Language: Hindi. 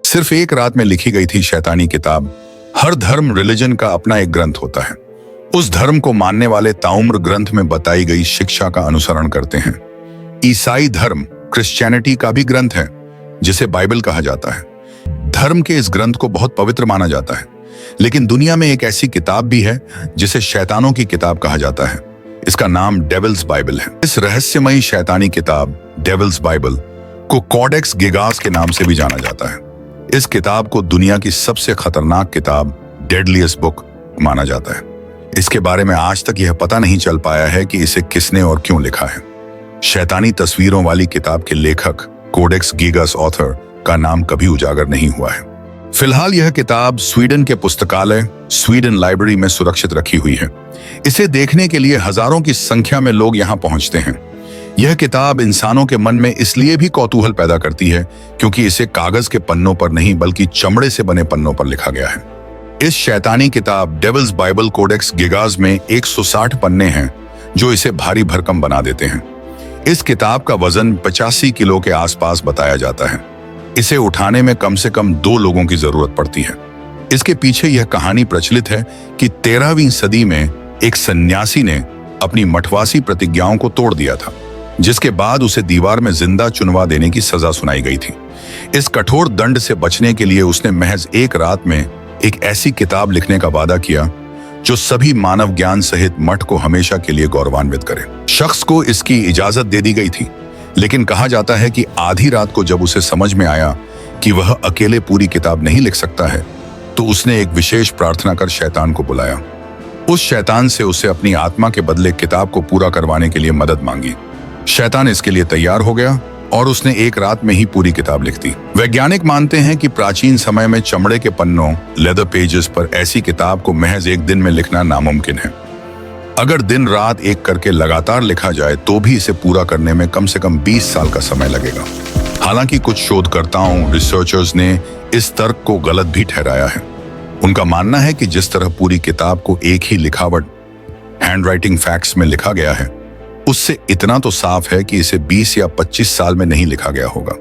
सिर्फ एक रात में लिखी गई थी शैतानी किताब। हर धर्म रिलीजन का अपना एक ग्रंथ होता है। उस धर्म को मानने वाले ताउम्र ग्रंथ में बताई गई शिक्षा का अनुसरण करते हैं। ईसाई धर्म क्रिश्चियनिटी का भी ग्रंथ है, जिसे बाइबल कहा जाता है। धर्म के इस ग्रंथ को बहुत पवित्र माना जाता है, लेकिन दुनिया में एक ऐसी किताब भी है जिसे शैतानों की किताब कहा जाता है। इसका नाम डेविल्स बाइबल है। इस रहस्यमयी शैतानी किताब डेविल्स बाइबल को कोडेक्स गिगास के नाम से भी जाना जाता है। इस किताब को दुनिया की सबसे खतरनाक किताब, डेडलीस्ट बुक माना जाता है। इसके बारे में आज तक यह पता नहीं चल पाया है कि इसे किसने और क्यों लिखा है। शैतानी तस्वीरों वाली किताब के लेखक कोडेक्स गिगास ऑथर का नाम कभी उजागर नहीं हुआ है। फिलहाल यह किताब स्वीडन के पुस्तकालय स्वीडन लाइब्रेरी में सुरक्षित रखी हुई है। इसे देखने के लिए हजारों की संख्या में लोग यहाँ पहुंचते हैं। यह किताब इंसानों के मन में इसलिए भी कौतूहल पैदा करती है क्योंकि इसे कागज के पन्नों पर नहीं बल्कि चमड़े से बने पन्नों पर लिखा गया है। इस शैतानी किताब डेविल्स बाइबल कोडेक्स गिगास में 160 पन्ने हैं जो इसे भारी भरकम बना देते हैं। इस किताब का वजन 85 किलो के आसपास बताया जाता है। इसे उठाने में कम से कम 2 लोगों की जरूरत पड़ती है। इसके पीछे यह कहानी प्रचलित है कि 13वीं सदी में एक सन्यासी ने अपनी मठवासी प्रतिज्ञाओं को तोड़ दिया था, जिसके बाद उसे दीवार में जिंदा चुनवा देने की सजा सुनाई गई थी। इस कठोर दंड से बचने के लिए उसने महज एक रात में एक ऐसी किताब लिखने का वादा किया जो सभी मानव ज्ञान सहित मठ को हमेशा के लिए गौरवान्वित करे। शख्स को इसकी इजाजत दे दी गई थी, लेकिन कहा जाता है कि आधी रात को जब उसे समझ में आया कि वह अकेले पूरी किताब नहीं लिख सकता है, तो उसने एक विशेष प्रार्थना कर शैतान को बुलाया। उस शैतान से उसे अपनी आत्मा के बदले किताब को पूरा करवाने के लिए मदद मांगी। शैतान इसके लिए तैयार हो गया और उसने एक रात में ही पूरी किताब लिख दी। वैज्ञानिक मानते हैं कि प्राचीन समय में चमड़े के पन्नों लेदर पेजेस पर ऐसी किताब को महज एक दिन में लिखना नामुमकिन है। अगर दिन रात एक करके लगातार लिखा जाए तो भी इसे पूरा करने में कम से कम 20 साल का समय लगेगा। हालांकि कुछ शोधकर्ताओं रिसर्चर्स ने इस तर्क को गलत भी ठहराया है। उनका मानना है कि जिस तरह पूरी किताब को एक ही लिखावट हैंडराइटिंग फैक्ट्स में लिखा गया है, उससे इतना तो साफ है कि इसे 20 या 25 साल में नहीं लिखा गया होगा।